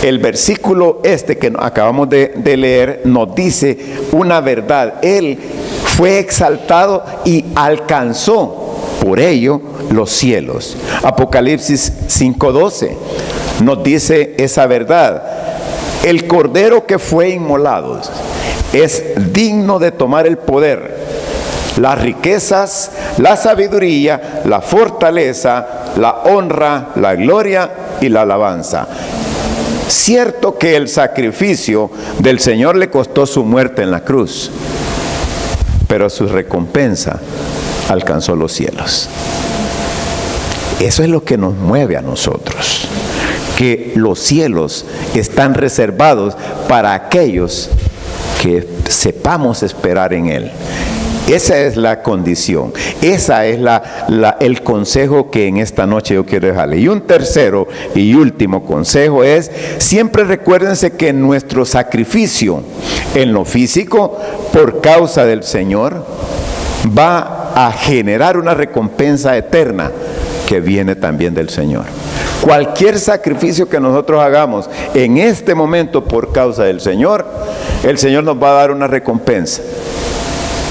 el versículo que acabamos de leer nos dice una verdad, él fue exaltado y alcanzó por ello los cielos. Apocalipsis 5:12 nos dice esa verdad. El cordero que fue inmolado es digno de tomar el poder, las riquezas, la sabiduría, la fortaleza, la honra, la gloria y la alabanza. Cierto que el sacrificio del Señor le costó su muerte en la cruz, pero su recompensa alcanzó los cielos. Eso es lo que nos mueve a nosotros, que los cielos están reservados para aquellos que sepamos esperar en Él. Esa es la condición, esa es el consejo que en esta noche yo quiero dejarle. Y un tercero y último consejo es, siempre recuérdense que nuestro sacrificio en lo físico por causa del Señor va a generar una recompensa eterna que viene también del Señor. Cualquier sacrificio que nosotros hagamos en este momento por causa del Señor, el Señor nos va a dar una recompensa.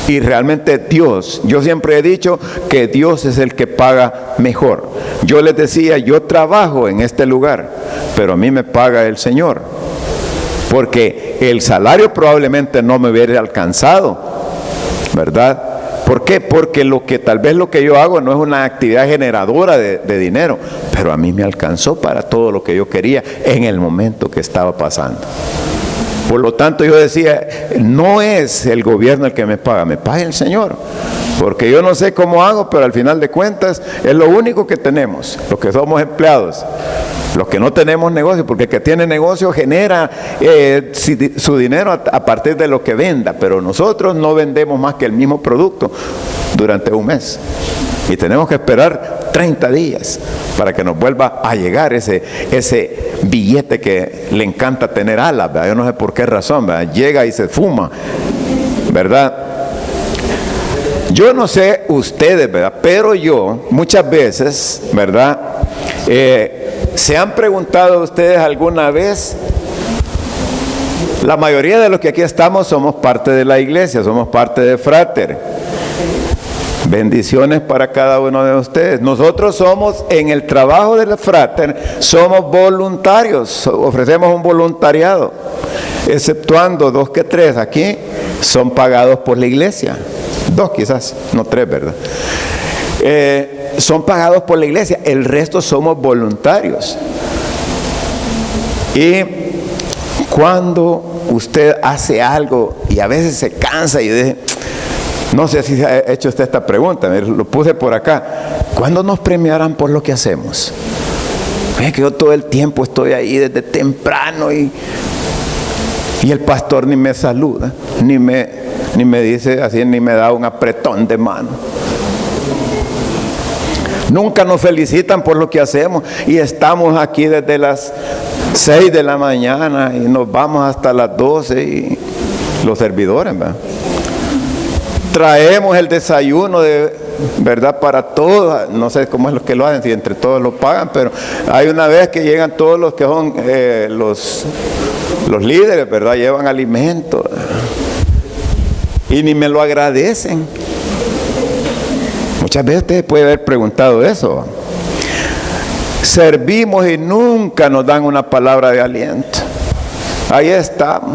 Y realmente Dios, yo siempre he dicho que Dios es el que paga mejor. Yo les decía, yo trabajo en este lugar, pero a mí me paga el Señor, porque el salario probablemente no me hubiera alcanzado, ¿verdad? ¿Por qué? Porque tal vez lo que yo hago no es una actividad generadora de dinero, pero a mí me alcanzó para todo lo que yo quería en el momento que estaba pasando. Por lo tanto, yo decía, no es el gobierno el que me paga el Señor. Porque yo no sé cómo hago, pero al final de cuentas es lo único que tenemos, los que somos empleados. Los que no tenemos negocio, porque el que tiene negocio genera su dinero a partir de lo que venda, pero nosotros no vendemos más que el mismo producto durante un mes. Y tenemos que esperar 30 días para que nos vuelva a llegar ese billete que le encanta tener alas, ¿verdad? Yo no sé por qué razón, ¿verdad? Llega y se fuma, ¿verdad? Yo no sé ustedes, ¿verdad? Pero yo muchas veces, ¿verdad? ¿Se han preguntado ustedes alguna vez? La mayoría de los que aquí estamos somos parte de la iglesia, somos parte de Frater. Bendiciones para cada uno de ustedes. Nosotros somos, en el trabajo de la Frater, somos voluntarios, ofrecemos un voluntariado, exceptuando 2 que 3 aquí, son pagados por la iglesia. 2 quizás, no 3, ¿verdad? Son pagados por la iglesia, el resto somos voluntarios. Y cuando usted hace algo y a veces se cansa y dice, no sé si ha hecho usted esta pregunta, lo puse por acá, ¿cuándo nos premiarán por lo que hacemos? Es que yo todo el tiempo estoy ahí desde temprano y el pastor ni me saluda, ni me ni me dice así, ni me da un apretón de mano. Nunca nos felicitan por lo que hacemos y estamos aquí desde las 6 de la mañana y nos vamos hasta las 12 y los servidores, ¿verdad? Traemos el desayuno ¿verdad? Para todos, no sé cómo es lo que lo hacen, si entre todos lo pagan, pero hay una vez que llegan todos los que son los líderes, ¿verdad? Llevan alimento y ni me lo agradecen. Muchas veces usted puede haber preguntado eso. Servimos y nunca nos dan una palabra de aliento. Ahí estamos.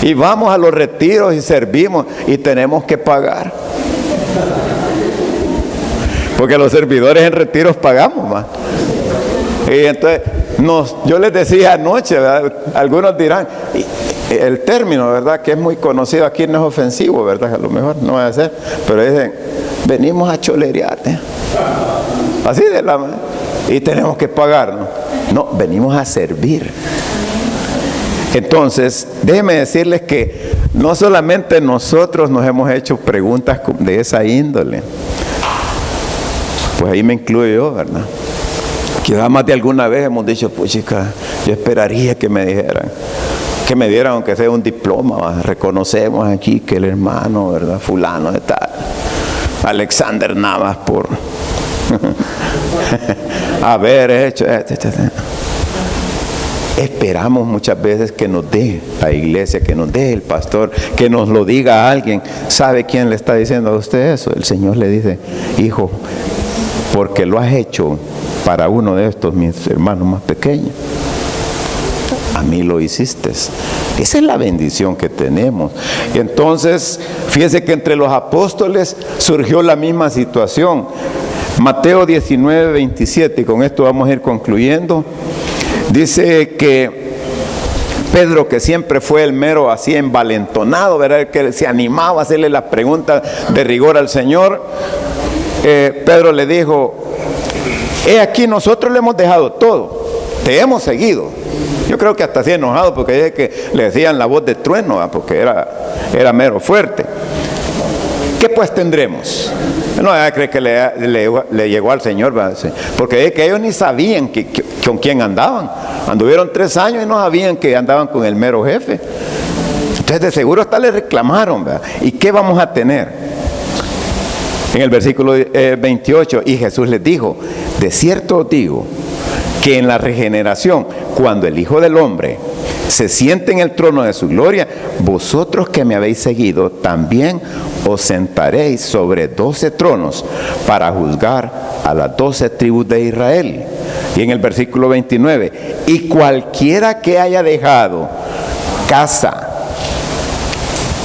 Y vamos a los retiros y servimos y tenemos que pagar. Porque los servidores en retiros pagamos más. Y entonces, yo les decía anoche, ¿verdad? Algunos dirán, el término, ¿verdad? Que es muy conocido aquí, no es ofensivo, ¿verdad? A lo mejor no va a ser, pero dicen, venimos a cholerearte. Así de la manera. Y tenemos que pagar, ¿no? No, venimos a servir. Entonces, déjenme decirles que no solamente nosotros nos hemos hecho preguntas de esa índole, pues ahí me incluyo yo, ¿verdad? Quizás más de alguna vez hemos dicho, pues chica, yo esperaría que me dijeran, que me dieran aunque sea un diploma, ¿verdad? Reconocemos aquí que el hermano, ¿verdad? Fulano de tal, Alexander Navas por haber hecho Esperamos muchas veces que nos dé la iglesia, que nos dé el pastor, que nos lo diga a alguien. ¿Sabe quién le está diciendo a usted eso? El Señor le dice, hijo, porque lo has hecho para uno de estos mis hermanos más pequeños, a mí lo hiciste. Esa es la bendición que tenemos. Y entonces, fíjese que entre los apóstoles surgió la misma situación. Mateo 19, 27, y con esto vamos a ir concluyendo. Dice que Pedro, que siempre fue el mero así envalentonado, ¿verdad? El que se animaba a hacerle las preguntas de rigor al Señor, Pedro le dijo, he aquí, nosotros le hemos dejado todo, te hemos seguido. Yo creo que hasta así enojado, porque dice que le decían la voz de trueno, ¿verdad? Porque era mero fuerte. ¿Qué pues tendremos? No, cree que le llegó al Señor, ¿verdad? Porque es que ellos ni sabían con quién andaban. Anduvieron 3 años y no sabían que andaban con el mero jefe. Entonces de seguro hasta le reclamaron, ¿verdad? ¿Y qué vamos a tener? En el versículo 28, y Jesús les dijo, de cierto os digo, que en la regeneración, cuando el Hijo del Hombre se siente en el trono de su gloria, vosotros que me habéis seguido, también os sentaréis sobre 12 tronos para juzgar a las 12 tribus de Israel. Y en el versículo 29, y cualquiera que haya dejado casa,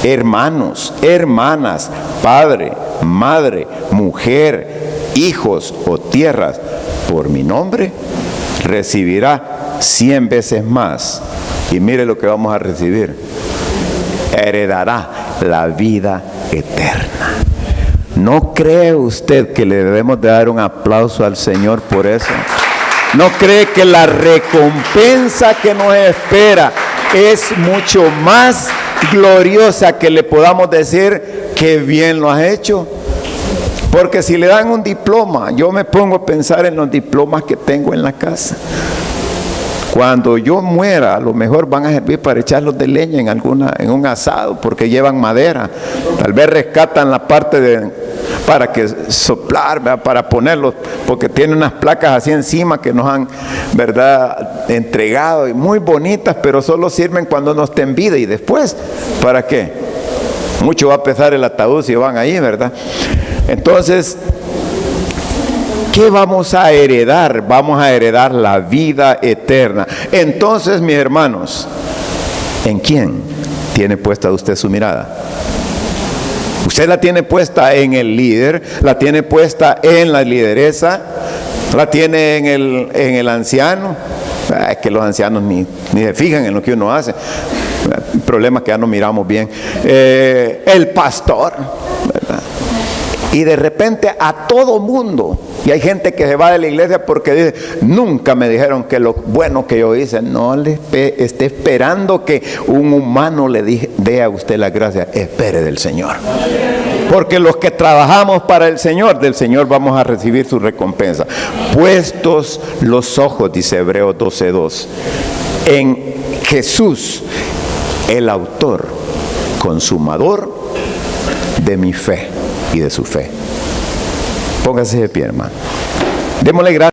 hermanos, hermanas, padre, madre, mujer, hijos o tierras, por mi nombre, recibirá 100 veces más. Y mire lo que vamos a recibir. Heredará la vida eterna. ¿No cree usted que le debemos de dar un aplauso al Señor por eso? ¿No cree que la recompensa que nos espera es mucho más gloriosa que le podamos decir que bien lo has hecho? Porque si le dan un diploma, yo me pongo a pensar en los diplomas que tengo en la casa. Cuando yo muera, a lo mejor van a servir para echarlos de leña en un asado, porque llevan madera. Tal vez rescatan la parte para que soplar, ¿verdad? Para ponerlos, porque tienen unas placas así encima que nos han, ¿verdad?, entregado, y muy bonitas, pero solo sirven cuando no esté en vida. Y después, ¿para qué? Mucho va a pesar el ataúd si van ahí, ¿verdad? Entonces, ¿qué vamos a heredar? Vamos a heredar la vida eterna. Entonces, mis hermanos, ¿en quién tiene puesta usted su mirada? Usted la tiene puesta en el líder, la tiene puesta en la lideresa, la tiene en el anciano. Es que los ancianos ni se fijan en lo que uno hace. Problemas que ya no miramos bien. El pastor, ¿verdad? Y de repente a todo mundo Y hay gente que se va de la iglesia porque dice, nunca me dijeron que lo bueno que yo hice. No le esté esperando que un humano le dé a usted la gracia. Espere del Señor. Porque los que trabajamos para el Señor, del Señor vamos a recibir su recompensa. Puestos los ojos, dice Hebreos 12:2, en Jesús, el autor, consumador de mi fe y de su fe. Póngase de pie, hermano. Démosle gracias.